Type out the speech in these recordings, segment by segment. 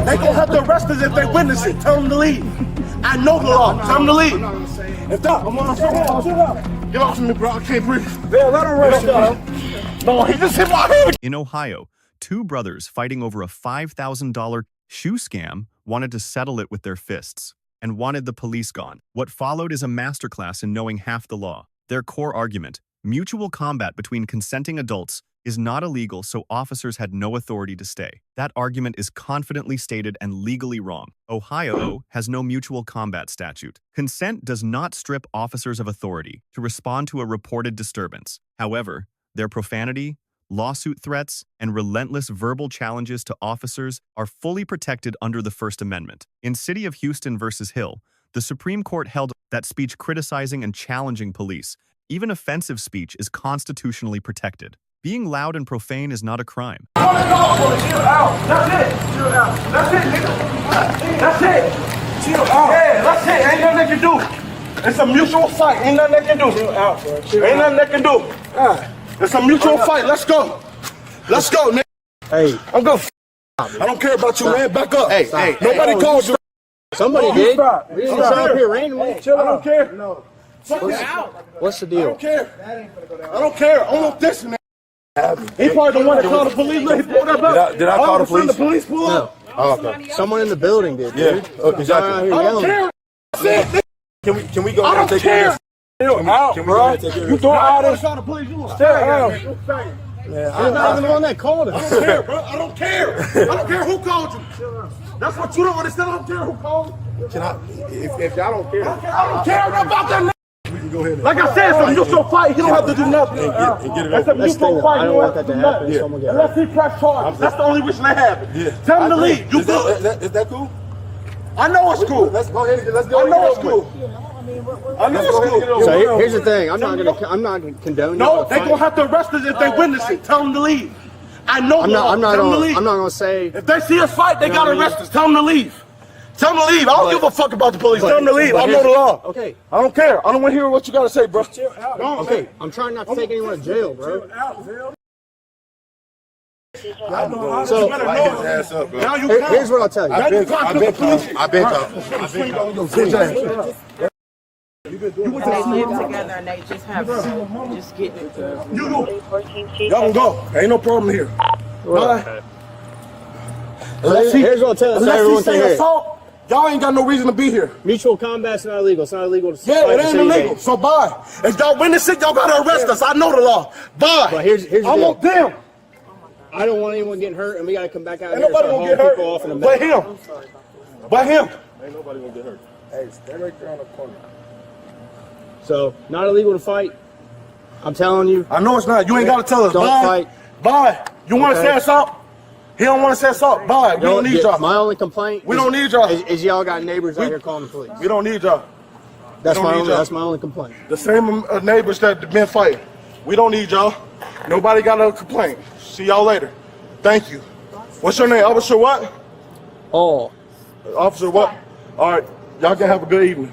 They gonna have to arrest us if they witness it. Tell them to leave. I know the law. Tell them to leave. If not, I'm gonna sit down. Get off of me, bro. I can't breathe. Yeah, let him arrest you. No, he just hit my head. In Ohio, two brothers fighting over a $5,000 shoe scam wanted to settle it with their fists and wanted the police gone. What followed is a masterclass in knowing half the law. Their core argument: mutual combat between consenting adults is not illegal, so officers had no authority to stay. That argument is confidently stated and legally wrong. Ohio has no mutual combat statute. Consent does not strip officers of authority to respond to a reported disturbance. However, their profanity, lawsuit threats, and relentless verbal challenges to officers are fully protected under the First Amendment. In City of Houston versus Hill, the Supreme Court held that speech criticizing and challenging police, even offensive speech, is constitutionally protected. Being loud and profane is not a crime. Chill out. That's it. Chill out. That's it, nigga. That's it. Chill out. Yeah, that's it. Ain't nothing they can do. It's a mutual fight. Ain't nothing they can do. Chill out, bro. Ain't nothing they can do. It's a mutual fight. Let's go. Let's go, nigga. Hey. I'm going to I don't care about you, man. Back up. Hey. Nobody called you. Somebody did. We didn't stop here randomly. I don't care. No. What's the deal? I don't care. I don't care. I don't want this, man. He probably the one that called the police. Did I call the police? The police pull up? Oh, okay. Someone in the building did. Yeah. Exactly. I don't care. Can we go I ahead and don't take care of care. this? Can we go ahead and take care of You this? doing all this? Call the police. You stay out. I'm not even the one that called I us. don't care, bro. I don't care. I don't care who called you. That's what you don't understand. I don't care who called you. Can I? If y'all don't care, I don't care about that. we can go ahead. Like I said, it's a mutual fight. He don't have to do nothing. And get it It's a over. mutual fight. I don't want that to happen. Yeah. Someone get Unless he press charges. That's the only reason that happened. Yeah. Tell him to leave. You good? Is that cool? I know it's cool. Let's go ahead and let's go. I know it's cool. I know it's cool. So here's the thing. I'm not gonna condone. No, they gonna have to arrest us if they witness it. Tell them to leave. I know. I'm not Tell them to leave. gonna say. If they see us fight, they gotta arrest us. Tell them to leave. Tell them to leave. I don't give a fuck about the police. Tell them to leave. I know the law. Okay. I don't care. I don't want to hear what you gotta say, bro. Okay. I'm trying not to take anyone to jail, bro. So Now you here's what I'll tell you. I've been They live together and they just have just getting it. Y'all can go. Ain't no problem here. Bye. Here's what I'll tell you. So everyone can hear it. Assault, y'all ain't got no reason to be here. Mutual combat's not illegal. It's not illegal to Yeah, it ain't illegal. So bye. If y'all witness it, y'all gotta arrest us. I know the law. Bye. But here's the I deal. want them. I don't want anyone getting hurt, and we gotta come back out Ain't here and nobody start gonna get hauling people off in a hurt. minute. But him. But him. Ain't nobody gonna get hurt. Hey, stand right there on the corner. So not illegal to fight. I'm telling you. I know it's not. You ain't gotta tell us. Don't Bye. fight. Bye. You wanna say assault? He don't wanna say assault. Bye. We don't need y'all. My only complaint. We don't need y'all. Is y'all got neighbors out here calling the police? We don't need y'all. That's don't my need only. y'all. That's my only complaint. The same neighbors that been fighting. We don't need y'all. Nobody got no complaint. See y'all later. Thank you. What's your name? Officer what? Oh. Officer what? All right. Y'all can have a good evening.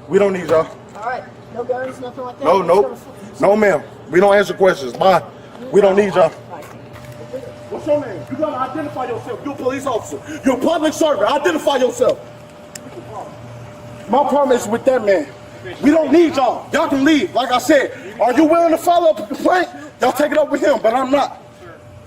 We don't need y'all. All right. No guns, nothing like that? No, nope. No, ma'am. We don't answer questions. Bye. We don't need y'all. What's your name? You gotta identify yourself. You're a police officer. You're a public servant. Identify yourself. My problem is with that man. We don't need y'all. Y'all can leave. Like I said, are you willing to follow up a complaint? Y'all take it up with him, but I'm not.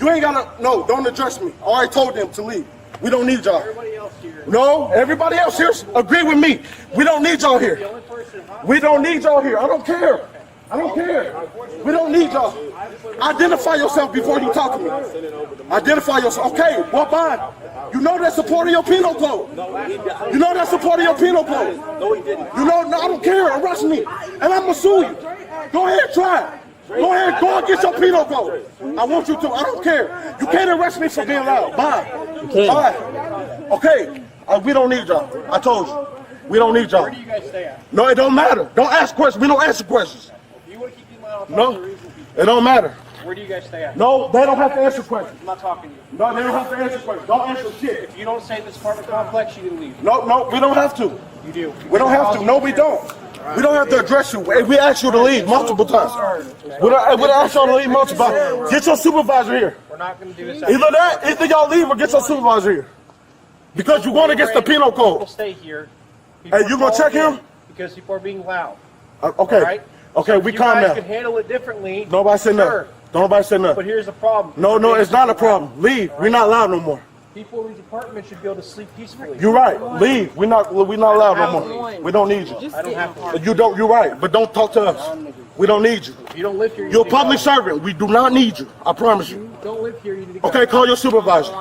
You ain't gotta, no, don't address me. I already told them to leave. We don't need y'all. Everybody else here. No, everybody else here agree with me. We don't need y'all here. The only person We don't need y'all here. I don't care. I don't care. We don't need y'all. Identify yourself before you talk to me. Identify yourself. Okay, well, fine. You know that's a part of your penal code. You know that's a part of your penal code. No, he didn't. You know, no, I don't care. Arrest me. And I'm going to sue you. Go ahead, try it. Go ahead, go and get your penal code. I want you to. I don't care. You can't arrest me for being loud. Bye. Bye. Okay. We don't need y'all. I told you. We don't need y'all. Where do you guys stay at? No, it don't matter. Don't ask questions. We don't answer questions. If you want to keep your mouth No, it don't matter. where do you guys stay at? No, they don't have to answer questions. I'm not talking to you. No, they don't have to answer questions. Don't answer shit. If you don't stay in this apartment complex, you can leave. No, we don't have to. You do. We don't have to. No, we don't. We don't have to address you. We asked you to leave multiple times. We don't ask y'all to leave multiple times. Get your supervisor here. We're not going to do this. Either that, either y'all leave or get your supervisor here. Because you're going against the penal People code. stay here. Hey, you gonna check him? Because people are being loud. Okay. All right? Okay, we calm You down. guys can handle it differently. Nobody said sure. nothing. Nobody said But nothing. here's the problem. No, it's not a problem. Leave. We're not loud no more. People in these apartments should be able to sleep peacefully. You're right. Leave. We're not loud no more. We don't need you. I don't have to. You don't. You're right. But don't talk to us. We don't need you. If you don't live here, You're a need to public go. servant. We do not need you. I promise you. You don't live here, you need to go. Okay, call your supervisor.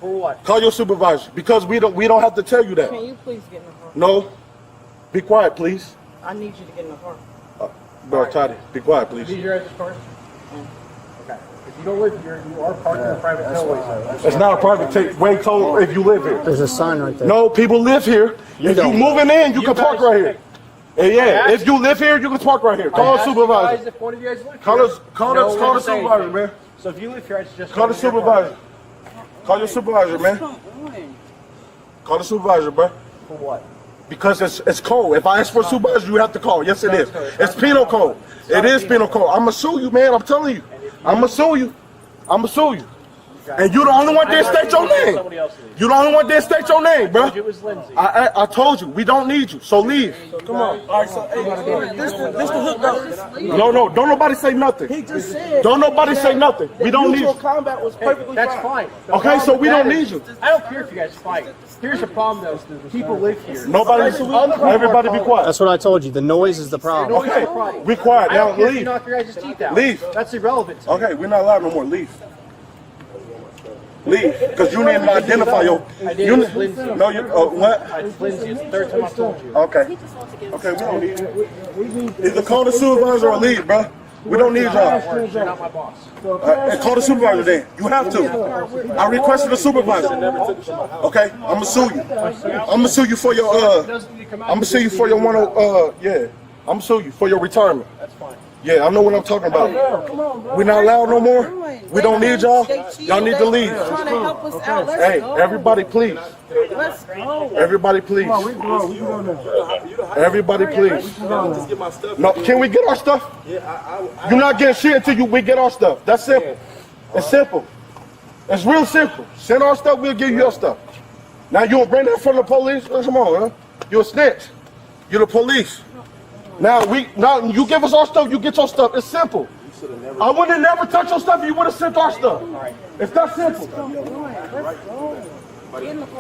For what? Call your supervisor because we don't have to tell you that. Can you please get in the car? No. Be quiet, please. I need you to get in the car. Bro, Toddy, be quiet, These please. your address cards? Okay. If you don't live here, you are parking in a private tailway. It's not a private way toll if you live here. There's a sign right there. No, people live here. If you don't. moving in, you can park guys- right here. Yeah, if you live here, you can park right here. Call a Guys, supervisor. if one of you guys live Call here, us. Call no us. one Call the will say supervisor, anything. man. So if you live here, I suggest Call the going to your supervisor. Call your supervisor, man. Call the supervisor, bro. apartment. For what? Because it's code. If I ask for a supervisor, you have to call. Yes, it is. It's penal code. It is penal code. I'm gonna sue you, man. I'm telling you. I'm gonna sue you. I'm gonna sue you. And you the only one that state your name. Somebody else leave. You the only one that state your name, bro. It was Lindsay. I told you, we don't need you. So leave. Come on. All right, so hey, this the hook though. No, don't nobody say nothing. He just said. Don't nobody say nothing. We don't need Mutual you. combat was perfectly That's fine. fine. Okay, so we don't need you. I don't care if you guys fight. Here's the problem though. People live here. Nobody. Everybody be quiet. That's what I told you. The noise is the problem. Okay, be quiet. I Now don't care if you leave. knock your guys' teeth out. Leave. That's irrelevant to me. Okay, we're not allowed no more. Leave. Leave, because you need to identify your. I did You, with Lindsay. no, you. What? It's Lindsay. It's the third time I've told you. Okay. Okay, we don't need you. Either call the supervisor or leave, bro. We don't need y'all. You're not my boss. And call the supervisor then. You have to. I requested a supervisor. Okay, I'm gonna sue you. I'm gonna sue you for your I'm gonna sue you for your yeah. I'm gonna sue you for your retirement. That's fine. Yeah, I know what I'm talking about. We're not allowed no more. We don't need y'all. Y'all need to leave. Trying to help us out. Let's Hey, go. everybody, please. Let's go. Everybody, please. Everybody, please. No, can we get our stuff? You're not getting shit until we get our stuff. That's simple. It's simple. It's real simple. Send our stuff, we'll give you your stuff. Now you don't bring that from the police? Come on, huh? You're a snitch. You're the police. Now you give us our stuff, you get your stuff. It's simple. I would have never touched your stuff if you would have sent our stuff. It's that simple.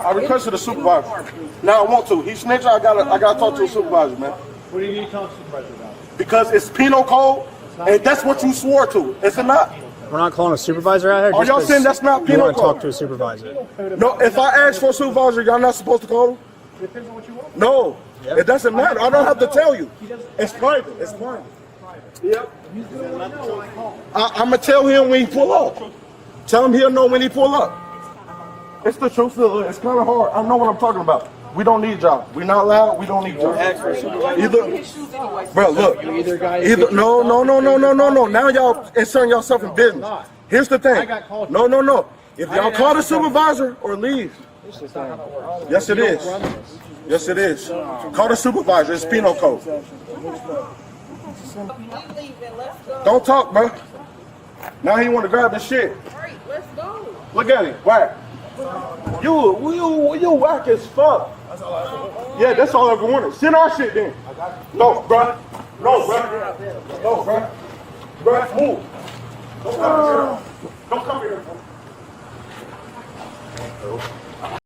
I requested a supervisor. Now I want to. He's snitching. I gotta talk to a supervisor, man. What do you need to talk to the supervisor about? Because it's penal code, and that's what you swore to. Is it not? We're not calling a supervisor out here. Are just y'all 'cause saying that's not you penal want to talk code? to a supervisor? No. If I ask for a supervisor, y'all not supposed to call him? Depends on what you want. No. It doesn't matter. I don't have to tell you. It's private. It's private. Yep. I'm gonna tell him when he pull up. Tell him he'll know when he pull up. It's the truth. It's kind of hard. I know what I'm talking about. We don't need y'all. We're not loud. We don't need y'all. Either, bro, look. Either no. Now y'all inserting yourself in business. Here's the thing. No. If y'all call the supervisor or leave. Yes, it is. Yes, it is. Call the supervisor. It's penal code. Don't talk, bro. Now he want to grab the shit. Let's go. Look at him. Whack. You whack as fuck. Yeah, that's all I ever wanted. Send our shit then. No, bro. No, bro. No, bro. Bro, move. Don't come here.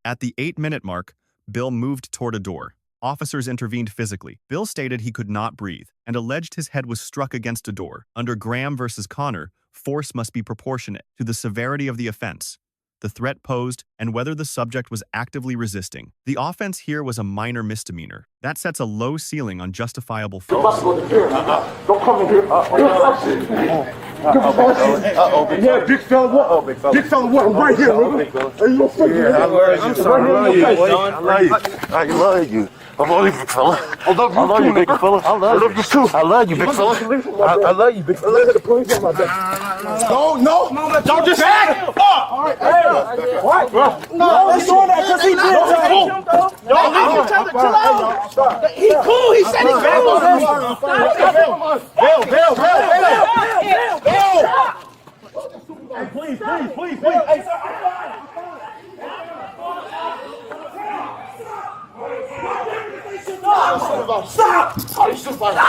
At the 8-minute mark, Bill moved toward a door. Officers intervened physically. Bill stated he could not breathe and alleged his head was struck against a door. Under Graham versus Connor, force must be proportionate to the severity of the offense, the threat posed, and whether the subject was actively resisting. The offense here was a minor misdemeanor. That sets a low ceiling on justifiable force. Don't come in here. Yeah, big fella, what? Big fella, what? I'm right here, nigga. Hey, you fucking I love you. I love you, big fella. I love you, big fella. I love you too. I love you, big fella. I love you, big fella. No, don't just back up. All right, hey, what, bro? No, he's doing that because he did tell him. Chill out. He cool. He said he's cool. Bill. Please. Stop! Call your supervisor.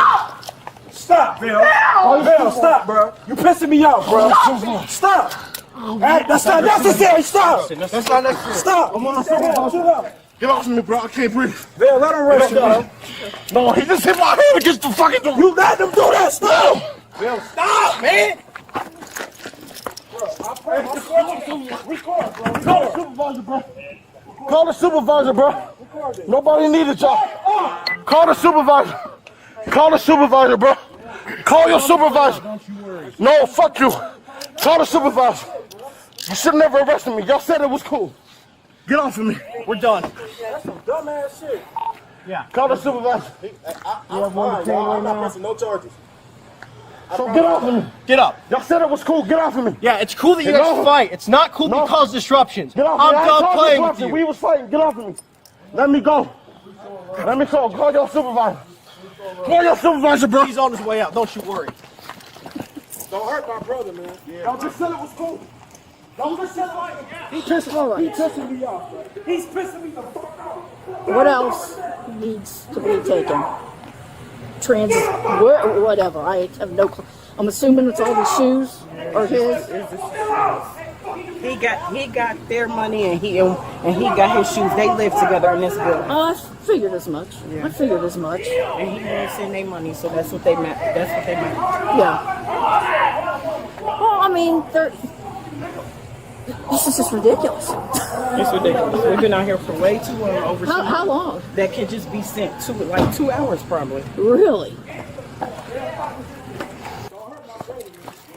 Stop, Bill. Bill, stop, bro. You pissing me off, bro. Stop. That's not necessary. Stop. That's not necessary. Stop. I'm on the phone. Chill out. Get off of me, bro. I can't breathe. Bill, let him rest, bro. No, he just hit my head against the fucking door. You let him do that. Stop. Bill, stop, man. Call the supervisor, bro. Nobody needed y'all. Call the supervisor. Call the supervisor, bro. Call your supervisor. No, fuck you. Call the supervisor. You should never arrested me. Y'all said it was cool. Get off of me. We're done. That's some dumbass shit. Call the supervisor. I'm not pressing no charges. So get off of me. Get up. Y'all said it was cool. Get off of me. Yeah, it's cool that you No. guys fight. It's not cool No. to cause disruptions. Get off I'm me. I ain't done causing playing with disruption. you. We was fighting. Get off of me. Let me go. Let me go. Call your supervisor. Call your supervisor, bro. He's on his way out. Don't you worry. Don't hurt my brother, man. Y'all just said it was cool. Don't just say it. He's pissing me off, bro. He's pissing me the fuck off. What else needs to be taken? Whatever. I have no clue. I'm assuming it's all the shoes or his. He got their money and he got his shoes. They live together in this building. I figured as much. I figured as much. And he won't send their money, so that's what they meant. That's what they meant. Yeah. Well, I mean, this is just ridiculous. It's ridiculous. We've been out here for way too long over How long? that can just be sent to like 2 hours probably. Really?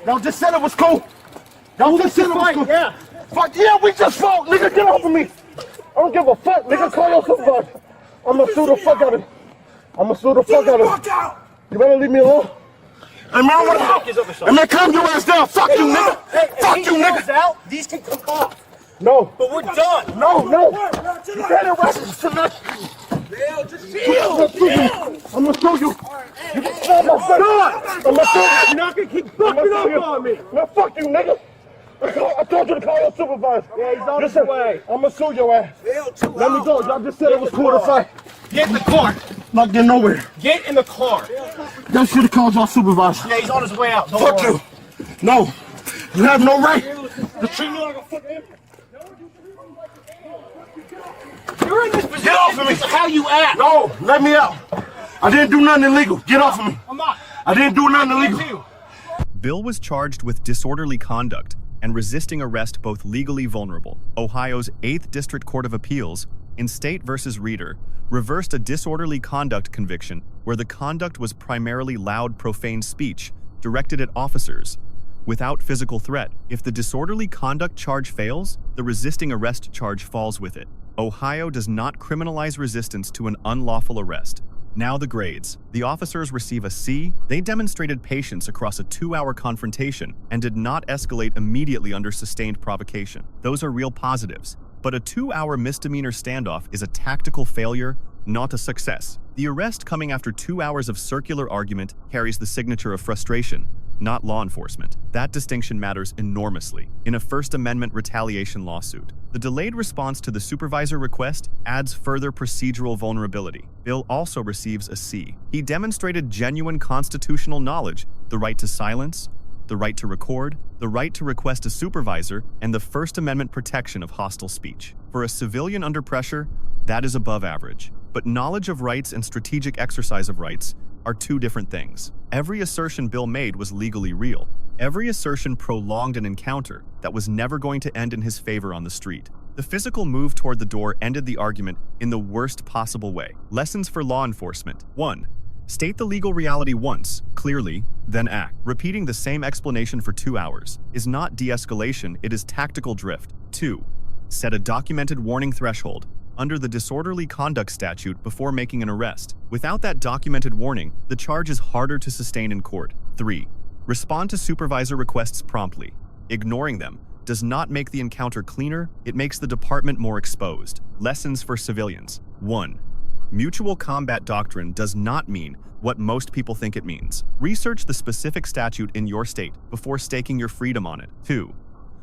Y'all just said it was cool. Y'all just said it was cool. Yeah. Fuck yeah, we just fought. Nigga, get off of me. I don't give a fuck. Nigga, call your supervisor. I'ma sue the fuck out of him. You better leave me alone. Hey man, I wanna Hey man, calm your ass down. Fuck you, nigga. Fuck you, nigga. Out, these can come off. No. But we're done. No. You can't arrest us tonight. I'ma sue you. You can stand my son. I'ma sue you. You're not gonna keep fucking up on me. No, fuck you, nigga. I told you to call your supervisor. Yeah, he's on his way. I'ma sue your ass. Let me go. Y'all just said it was cool to fight. Get in the car. Not getting nowhere. Get in the car. Y'all should have called your supervisor. Yeah, he's on his way out. Don't Fuck worry. you. No. You have no right to treat me like a fucking... You're in this position. Get off of me. This is how you act. No, let me out. I didn't do nothing illegal. Get off of me. I'm not. I didn't do nothing illegal. You. Bill was charged with disorderly conduct and resisting arrest both legally vulnerable. Ohio's 8th District Court of Appeals, in State v. Reader, reversed a disorderly conduct conviction where the conduct was primarily loud, profane speech directed at officers without physical threat. If the disorderly conduct charge fails, the resisting arrest charge falls with it. Ohio does not criminalize resistance to an unlawful arrest. Now the grades. The officers receive a C. They demonstrated patience across a 2-hour confrontation and did not escalate immediately under sustained provocation. Those are real positives. But a 2-hour misdemeanor standoff is a tactical failure, not a success. The arrest coming after 2 hours of circular argument carries the signature of frustration, not law enforcement. That distinction matters enormously in a First Amendment retaliation lawsuit. The delayed response to the supervisor request adds further procedural vulnerability. Bill also receives a C. He demonstrated genuine constitutional knowledge, the right to silence, the right to record, the right to request a supervisor, and the First Amendment protection of hostile speech. For a civilian under pressure, that is above average. But knowledge of rights and strategic exercise of rights are two different things. Every assertion Bill made was legally real. Every assertion prolonged an encounter that was never going to end in his favor on the street. The physical move toward the door ended the argument in the worst possible way. Lessons for law enforcement. 1. State the legal reality once, clearly, then act. Repeating the same explanation for 2 hours is not de-escalation, it is tactical drift. 2. Set a documented warning threshold under the disorderly conduct statute before making an arrest. Without that documented warning, the charge is harder to sustain in court. 3. Respond to supervisor requests promptly. Ignoring them does not make the encounter cleaner, it makes the department more exposed. Lessons for civilians. 1. Mutual combat doctrine does not mean what most people think it means. Research the specific statute in your state before staking your freedom on it. 2.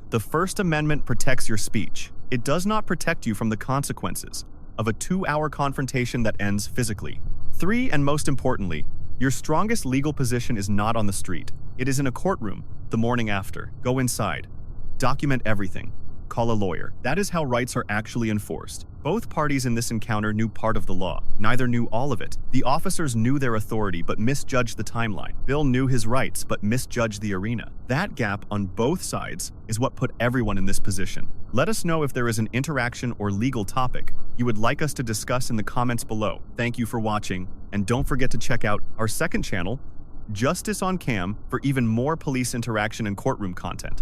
The First Amendment protects your speech. It does not protect you from the consequences of a 2-hour confrontation that ends physically. 3, and most importantly, your strongest legal position is not on the street. It is in a courtroom the morning after. Go inside. Document everything. Call a lawyer. That is how rights are actually enforced. Both parties in this encounter knew part of the law. Neither knew all of it. The officers knew their authority but misjudged the timeline. Bill knew his rights but misjudged the arena. That gap on both sides is what put everyone in this position. Let us know if there is an interaction or legal topic you would like us to discuss in the comments below. Thank you for watching, and don't forget to check out our second channel, Justice on Cam, for even more police interaction and courtroom content.